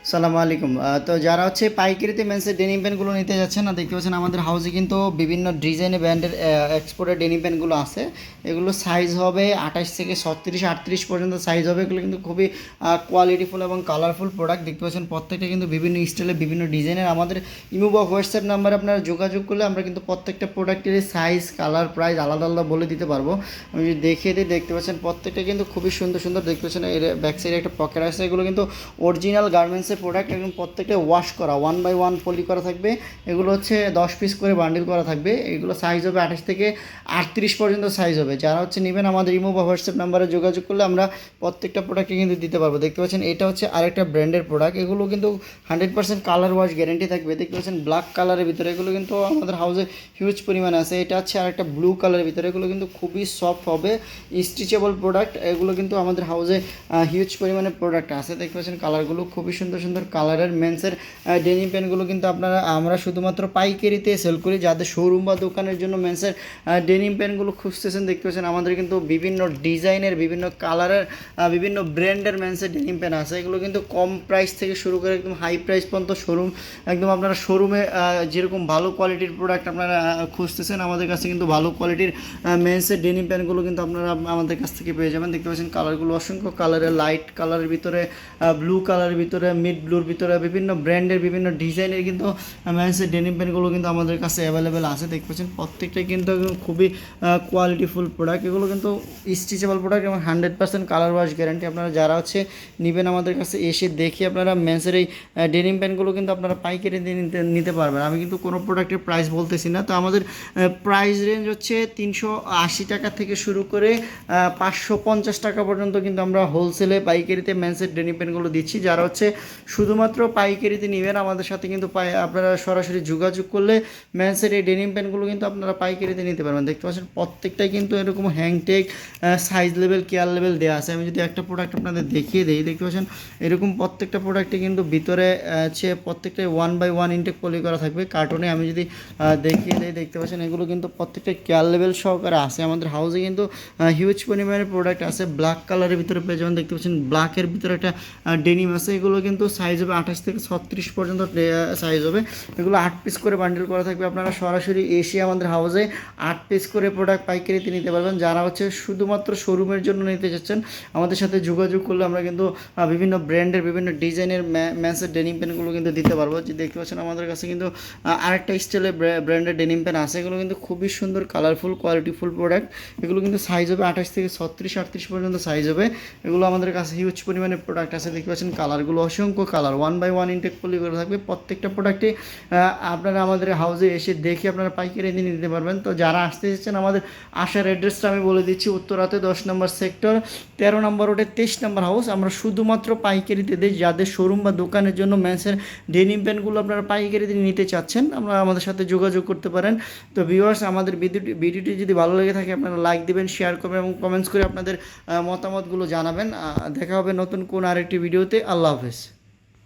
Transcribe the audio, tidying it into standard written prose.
সালামু আলাইকুম। তো যারা হচ্ছে পাইকারিতে মেন্সের ডেনিম প্যান্টগুলো নিতে যাচ্ছেন না, দেখতে পাচ্ছেন আমাদের হাউসে কিন্তু বিভিন্ন ডিজাইনের ব্র্যান্ডের এক্সপোর্টের ডেনিম প্যান্টগুলো আছে। এগুলো সাইজ হবে 28 থেকে 36 38 পর্যন্ত সাইজ হবে। এগুলো কিন্তু খুবই কোয়ালিটিফুল এবং কালারফুল প্রোডাক্ট। দেখতে পাচ্ছেন প্রত্যেকটা কিন্তু বিভিন্ন স্টাইলে বিভিন্ন ডিজাইনের। আমাদের ইমো বা হোয়াটসঅ্যাপ নাম্বারে আপনারা যোগাযোগ করলে আমরা কিন্তু প্রত্যেকটা প্রোডাক্টের সাইজ, কালার, প্রাইস আলাদা আলাদা বলে দিতে পারবো। আমি যদি দেখিয়ে দিই, দেখতে পাচ্ছেন প্রত্যেকটা কিন্তু খুবই সুন্দর সুন্দর। দেখতে পাচ্ছেন এর ব্যাক সাইডে একটা পকেট আছে। এগুলো কিন্তু অরিজিনাল গার্মেন্টসের প্রোডাক্ট, একদম প্রত্যেকটা ওয়াশ করা, 1 বাই 1 পলি করা থাকবে। এগুলো হচ্ছে 10 পিস করে বান্ডিল করা থাকবে। এগুলো সাইজ হবে 28 থেকে 38 পর্যন্ত সাইজ হবে। যারা হচ্ছে নেবেন আমাদের ইমো বা হোয়াটসঅ্যাপ নাম্বারে যোগাযোগ করলে আমরা প্রত্যেকটা প্রোডাক্টে কিন্তু দিতে পারবো। দেখতে পাচ্ছেন এটা হচ্ছে আরেকটা ব্র্যান্ডের প্রোডাক্ট। এগুলো কিন্তু 100% কালার ওয়াশ গ্যারেন্টি থাকবে। দেখতে পাচ্ছেন ব্ল্যাক কালারের ভিতরে, এগুলো কিন্তু আমাদের হাউসে হিউজ পরিমাণে আছে। এটা হচ্ছে আরেকটা ব্লু কালারের ভিতরে, এগুলো কিন্তু খুবই সফট হবে, স্ট্রেচেবল প্রোডাক্ট। এগুলো কিন্তু আমাদের হাউসে হিউজ পরিমাণে প্রোডাক্ট আছে। দেখতে পাচ্ছেন কালারগুলো খুবই সুন্দর সুন্দর কালারের মেন্সের ডেনিম প্যান্টগুলো কিন্তু আমরা শুধুমাত্র পাইকারিতে সেল করি। যাদের শোরুম বা দোকানের জন্য মেন্সের ডেনিম প্যান্টগুলো খুঁজতেছেন, দেখতে পাচ্ছেন আমাদের কিন্তু বিভিন্ন ডিজাইনের, বিভিন্ন কালারের, বিভিন্ন ব্র্যান্ডের মেন্সের ডেনিম প্যান্ট আছে। এগুলো কিন্তু কম প্রাইস থেকে শুরু করে একদম হাই প্রাইস পর্যন্ত শোরুম, একদম আপনারা শোরুমে যেরকম ভালো কোয়ালিটির প্রোডাক্ট আপনারা খুঁজতেছেন, আমাদের কাছে কিন্তু ভালো কোয়ালিটির মেন্সের ডেনিম প্যান্টগুলো কিন্তু আপনারা আমাদের কাছ থেকে পেয়ে যাবেন। দেখতে পাচ্ছেন কালারগুলো অসংখ্য কালারের, লাইট কালারের ভিতরে, ব্লু কালারের ভিতরে, মিড ব্লুর ভিতরে, বিভিন্ন ব্র্যান্ডের বিভিন্ন ডিজাইনের কিন্তু মেন্সের ডেনিম প্যান্টগুলো কিন্তু আমাদের কাছে অ্যাভেলেবেল আছে। দেখতে পাচ্ছেন প্রত্যেকটাই কিন্তু খুবই কোয়ালিটিফুল প্রোডাক্ট। এগুলো কিন্তু স্ট্রেচেবল প্রোডাক্ট এবং 100% কালার ওয়াশ গ্যারান্টি। আপনারা যারা হচ্ছে নেবেন আমাদের কাছে এসে দেখে আপনারা মেন্সের এই ডেনিম প্যান্টগুলো কিন্তু আপনারা পাইকারি দিয়ে নিতে পারবেন। আমি কিন্তু কোনো প্রোডাক্টের প্রাইস বলতেছি না। তো আমাদের প্রাইস রেঞ্জ হচ্ছে 380 টাকা থেকে শুরু করে 550 টাকা পর্যন্ত কিন্তু আমরা হোলসেলে পাইকারিতে মেন্সের ডেনিম প্যান্টগুলো দিচ্ছি। যারা হচ্ছে শুধুমাত্র পাইকারিতে নেবেন আমাদের সাথে কিন্তু আপনারা সরাসরি যোগাযোগ করলে মেন্সের এই ডেনিম প্যান্টগুলো কিন্তু আপনারা পাইকারিতে নিতে পারবেন। দেখতে পাচ্ছেন প্রত্যেকটাই কিন্তু এরকম হ্যাংটেক, সাইজ লেভেল, কেয়ার লেভেল দেওয়া আছে। আমি যদি একটা প্রোডাক্ট আপনাদের দেখিয়ে দিই, দেখতে পাচ্ছেন এরকম প্রত্যেকটা প্রোডাক্টে কিন্তু ভিতরে হচ্ছে প্রত্যেকটাই 1 বাই 1 ইনটেক পলি করা থাকবে কার্টনে। আমি যদি দেখিয়ে দিই, দেখতে পাচ্ছেন এগুলো কিন্তু প্রত্যেকটা কেয়ার লেভেল সহকারে আছে। আমাদের হাউসে কিন্তু হিউজ পরিমাণে প্রোডাক্ট আছে। ব্ল্যাক কালারের ভিতরে পেয়ে যাবেন। দেখতে পাচ্ছেন ব্ল্যাকের ভিতরে একটা ডেনিম আছে। এগুলো কিন্তু সাইজ হবে 28 থেকে 36 পর্যন্ত সাইজ হবে। এগুলো 8 পিস করে বান্ডেল করা থাকবে। আপনারা সরাসরি এসে আমাদের হাউসে 8 পিস করে প্রোডাক্ট পাইকারিতে নিতে পারবেন। যারা হচ্ছে শুধুমাত্র শোরুমের জন্য নিতে চাচ্ছেন আমাদের সাথে যোগাযোগ করলে আমরা কিন্তু বিভিন্ন ব্র্যান্ডের, বিভিন্ন ডিজাইনের মেন্সের ডেনিম প্যান্টগুলো কিন্তু দিতে পারবো। যে দেখতে পাচ্ছেন আমাদের কাছে কিন্তু আরেকটা স্টাইলের ব্র্যান্ডের ডেনিম প্যান্ট আছে। এগুলো কিন্তু খুবই সুন্দর, কালারফুল, কোয়ালিটিফুল প্রোডাক্ট। এগুলো কিন্তু সাইজ হবে 28 থেকে 36 38 পর্যন্ত সাইজ হবে। এগুলো আমাদের কাছে হিউজ পরিমাণে প্রোডাক্ট আছে। দেখতে পাচ্ছেন কালারগুলো অসংখ্য কালার, 1 বাই 1 ইনটেক পলি করে থাকবে। প্রত্যেকটা প্রোডাক্টে আপনারা আমাদের হাউসে এসে দেখে আপনারা পাইকারি দিয়ে নিতে পারবেন। তো যারা আসতে চাচ্ছেন আমাদের আসার অ্যাড্রেসটা আমি বলে দিচ্ছি। উত্তরাতে 10 নম্বর সেক্টর, 13 নম্বর রোডে 23 নম্বর হাউস। আমরা শুধুমাত্র পাইকারিতে দিই। যাদের শোরুম বা দোকানের জন্য মেন্সের ডেনিম প্যান্টগুলো আপনারা পাইকারিতে নিতে চাচ্ছেন, আমরা আমাদের সাথে যোগাযোগ করতে পারেন। তো ভিউয়ার্স, আমাদের ভিডিওটি যদি ভালো লেগে থাকে আপনারা লাইক দিবেন, শেয়ার করবেন এবং কমেন্টস করে আপনাদের মতামতগুলো জানাবেন। দেখা হবে নতুন কোন আরেকটি ভিডিওতে। আল্লাহ হাফেজ।